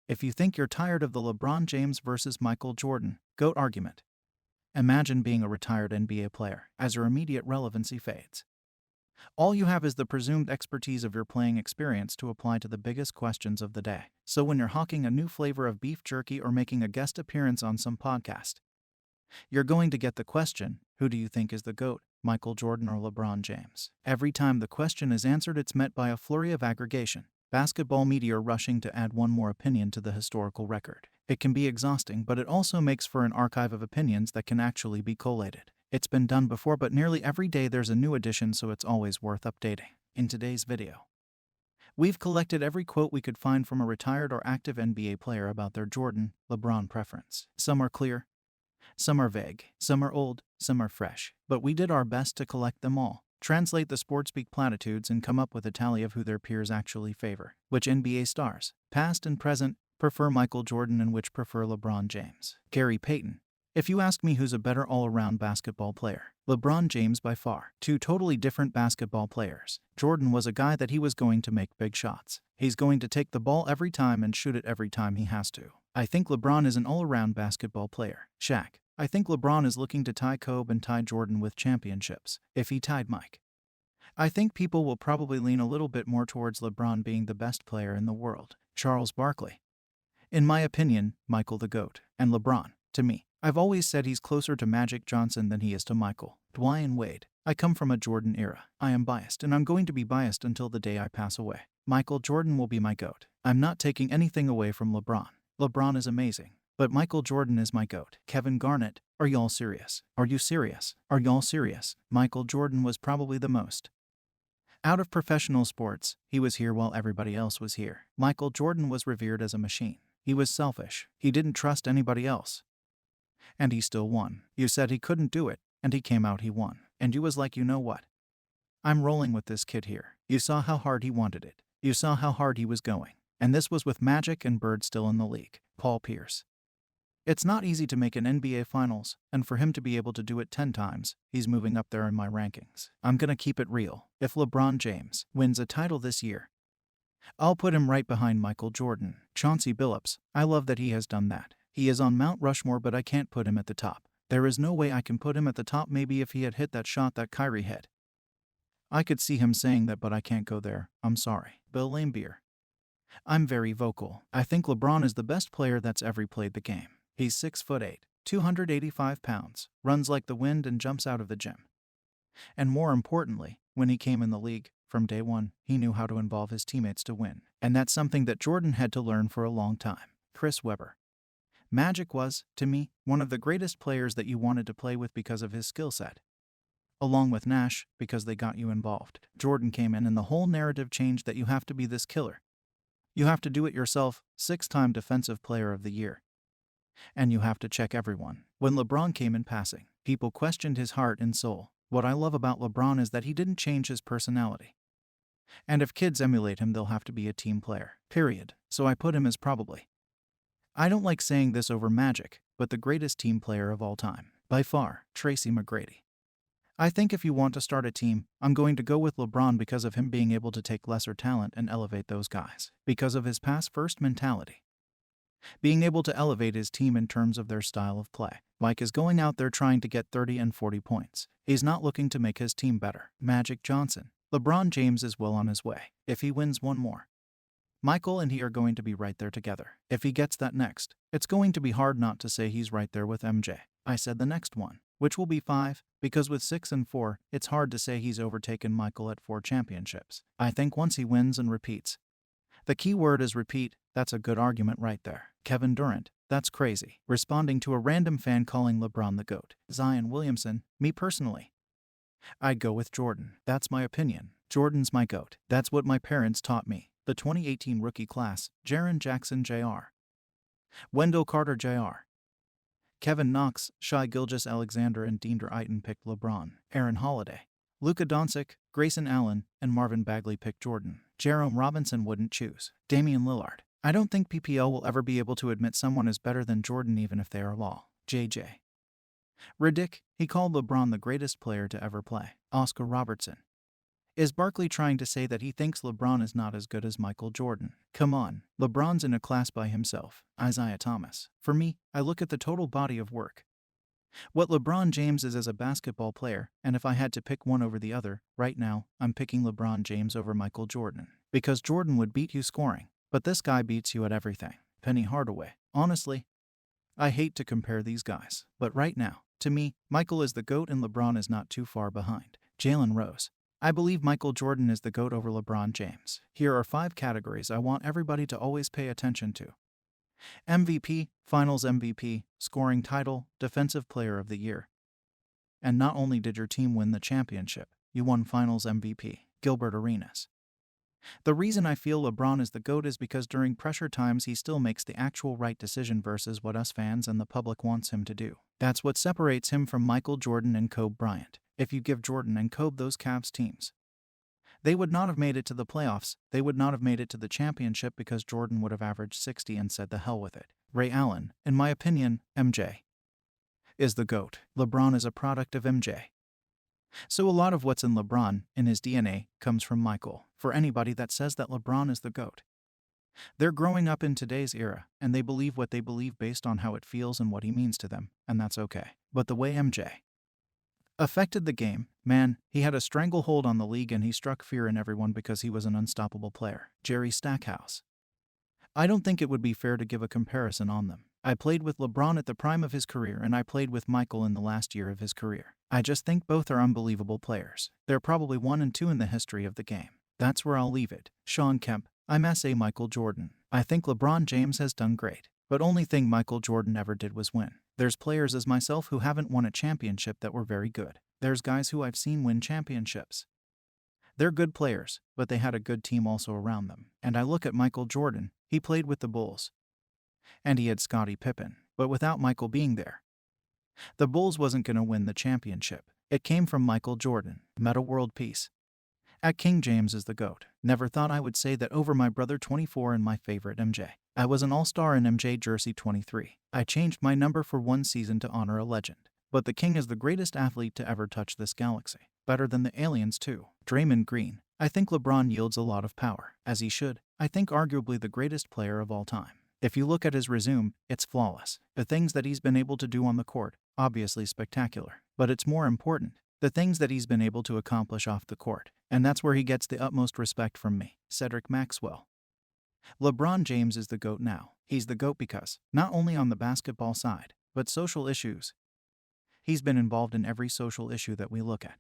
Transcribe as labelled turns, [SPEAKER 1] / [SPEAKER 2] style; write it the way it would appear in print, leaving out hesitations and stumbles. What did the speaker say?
[SPEAKER 1] If you think you're tired of the LeBron James versus Michael Jordan GOAT argument, imagine being a retired NBA player as your immediate relevancy fades. All you have is the presumed expertise of your playing experience to apply to the biggest questions of the day. So when you're hawking a new flavor of beef jerky or making a guest appearance on some podcast, you're going to get the question, who do you think is the GOAT, Michael Jordan or LeBron James? Every time the question is answered, it's met by a flurry of aggregation. Basketball media are rushing to add one more opinion to the historical record. It can be exhausting, but it also makes for an archive of opinions that can actually be collated. It's been done before, but nearly every day there's a new edition, so it's always worth updating. In today's video, we've collected every quote we could find from a retired or active NBA player about their Jordan, LeBron preference. Some are clear, some are vague, some are old, some are fresh, but we did our best to collect them all, translate the sportspeak platitudes, and come up with a tally of who their peers actually favor. Which NBA stars, past and present, prefer Michael Jordan and which prefer LeBron James? Gary Payton. If you ask me who's a better all-around basketball player, LeBron James by far. Two totally different basketball players. Jordan was a guy that he was going to make big shots. He's going to take the ball every time and shoot it every time he has to. I think LeBron is an all-around basketball player. Shaq. I think LeBron is looking to tie Kobe and tie Jordan with championships. If he tied Mike, I think people will probably lean a little bit more towards LeBron being the best player in the world. Charles Barkley. In my opinion, Michael the GOAT, and LeBron, to me. I've always said he's closer to Magic Johnson than he is to Michael, Dwayne Wade. I come from a Jordan era. I am biased, and I'm going to be biased until the day I pass away. Michael Jordan will be my GOAT. I'm not taking anything away from LeBron. LeBron is amazing, but Michael Jordan is my GOAT. Kevin Garnett. Are y'all serious? Are you serious? Are y'all serious? Michael Jordan was probably the most out of professional sports. He was here while everybody else was here. Michael Jordan was revered as a machine. He was selfish. He didn't trust anybody else. And he still won. You said he couldn't do it, and he came out, he won. And you was like, you know what? I'm rolling with this kid here. You saw how hard he wanted it. You saw how hard he was going. And this was with Magic and Bird still in the league. Paul Pierce. It's not easy to make an NBA Finals, and for him to be able to do it 10 times, he's moving up there in my rankings. I'm gonna keep it real. If LeBron James wins a title this year, I'll put him right behind Michael Jordan. Chauncey Billups. I love that he has done that. He is on Mount Rushmore, but I can't put him at the top. There is no way I can put him at the top. Maybe if he had hit that shot that Kyrie hit, I could see him saying that, but I can't go there. I'm sorry. Bill Laimbeer. I'm very vocal. I think LeBron is the best player that's ever played the game. He's 6'8", 285 pounds, runs like the wind, and jumps out of the gym. And more importantly, when he came in the league, from day one, he knew how to involve his teammates to win. And that's something that Jordan had to learn for a long time. Chris Webber. Magic was, to me, one of the greatest players that you wanted to play with because of his skill set. Along with Nash, because they got you involved. Jordan came in and the whole narrative changed, that you have to be this killer. You have to do it yourself, 6-time Defensive Player of the Year. And you have to check everyone. When LeBron came in passing, people questioned his heart and soul. What I love about LeBron is that he didn't change his personality. And if kids emulate him, they'll have to be a team player. Period. So I put him as probably, I don't like saying this over Magic, but the greatest team player of all time. By far, Tracy McGrady. I think if you want to start a team, I'm going to go with LeBron because of him being able to take lesser talent and elevate those guys. Because of his pass-first mentality. Being able to elevate his team in terms of their style of play. Mike is going out there trying to get 30 and 40 points. He's not looking to make his team better. Magic Johnson. LeBron James is well on his way. If he wins one more, Michael and he are going to be right there together. If he gets that next, it's going to be hard not to say he's right there with MJ. I said the next one, which will be 5, because with 6 and 4, it's hard to say he's overtaken Michael at 4 championships. I think once he wins and repeats, the key word is repeat, that's a good argument right there. Kevin Durant. That's crazy. Responding to a random fan calling LeBron the GOAT. Zion Williamson. Me personally, I'd go with Jordan. That's my opinion. Jordan's my GOAT. That's what my parents taught me. The 2018 rookie class. Jaren Jackson Jr. Wendell Carter Jr. Kevin Knox, Shai Gilgeous-Alexander, and Deandre Ayton picked LeBron. Aaron Holiday. Luka Doncic, Grayson Allen, and Marvin Bagley picked Jordan. Jerome Robinson wouldn't choose. Damian Lillard. I don't think PPL will ever be able to admit someone is better than Jordan even if they are law. JJ Redick. He called LeBron the greatest player to ever play. Oscar Robertson. Is Barkley trying to say that he thinks LeBron is not as good as Michael Jordan? Come on, LeBron's in a class by himself. Isaiah Thomas. For me, I look at the total body of work. What LeBron James is as a basketball player, and if I had to pick one over the other, right now, I'm picking LeBron James over Michael Jordan. Because Jordan would beat you scoring, but this guy beats you at everything. Penny Hardaway. Honestly, I hate to compare these guys, but right now, to me, Michael is the GOAT and LeBron is not too far behind. Jalen Rose. I believe Michael Jordan is the GOAT over LeBron James. Here are 5 categories I want everybody to always pay attention to. MVP, Finals MVP, Scoring Title, Defensive Player of the Year. And not only did your team win the championship, you won Finals MVP. Gilbert Arenas. The reason I feel LeBron is the GOAT is because during pressure times he still makes the actual right decision versus what us fans and the public wants him to do. That's what separates him from Michael Jordan and Kobe Bryant. If you give Jordan and Kobe those Cavs teams, they would not have made it to the playoffs, they would not have made it to the championship because Jordan would have averaged 60 and said the hell with it. Ray Allen, in my opinion, MJ is the GOAT. LeBron is a product of MJ. So a lot of what's in LeBron, in his DNA, comes from Michael. For anybody that says that LeBron is the GOAT, they're growing up in today's era, and they believe what they believe based on how it feels and what he means to them, and that's okay. But the way MJ affected the game, man, he had a stranglehold on the league and he struck fear in everyone because he was an unstoppable player. Jerry Stackhouse. I don't think it would be fair to give a comparison on them. I played with LeBron at the prime of his career and I played with Michael in the last year of his career. I just think both are unbelievable players. They're probably 1 and 2 in the history of the game. That's where I'll leave it. Sean Kemp. I'm S.A. Michael Jordan. I think LeBron James has done great, but only thing Michael Jordan ever did was win. There's players as myself who haven't won a championship that were very good. There's guys who I've seen win championships. They're good players, but they had a good team also around them. And I look at Michael Jordan, he played with the Bulls. And he had Scottie Pippen, but without Michael being there, the Bulls wasn't going to win the championship. It came from Michael Jordan. Meta World Peace. At King James is the GOAT. Never thought I would say that over my brother 24 and my favorite MJ. I was an all-star in MJ jersey 23. I changed my number for 1 season to honor a legend. But the King is the greatest athlete to ever touch this galaxy. Better than the aliens too. Draymond Green. I think LeBron yields a lot of power, as he should. I think arguably the greatest player of all time. If you look at his resume, it's flawless. The things that he's been able to do on the court, obviously spectacular. But it's more important, the things that he's been able to accomplish off the court. And that's where he gets the utmost respect from me. Cedric Maxwell. LeBron James is the GOAT now. He's the GOAT because, not only on the basketball side, but social issues. He's been involved in every social issue that we look at.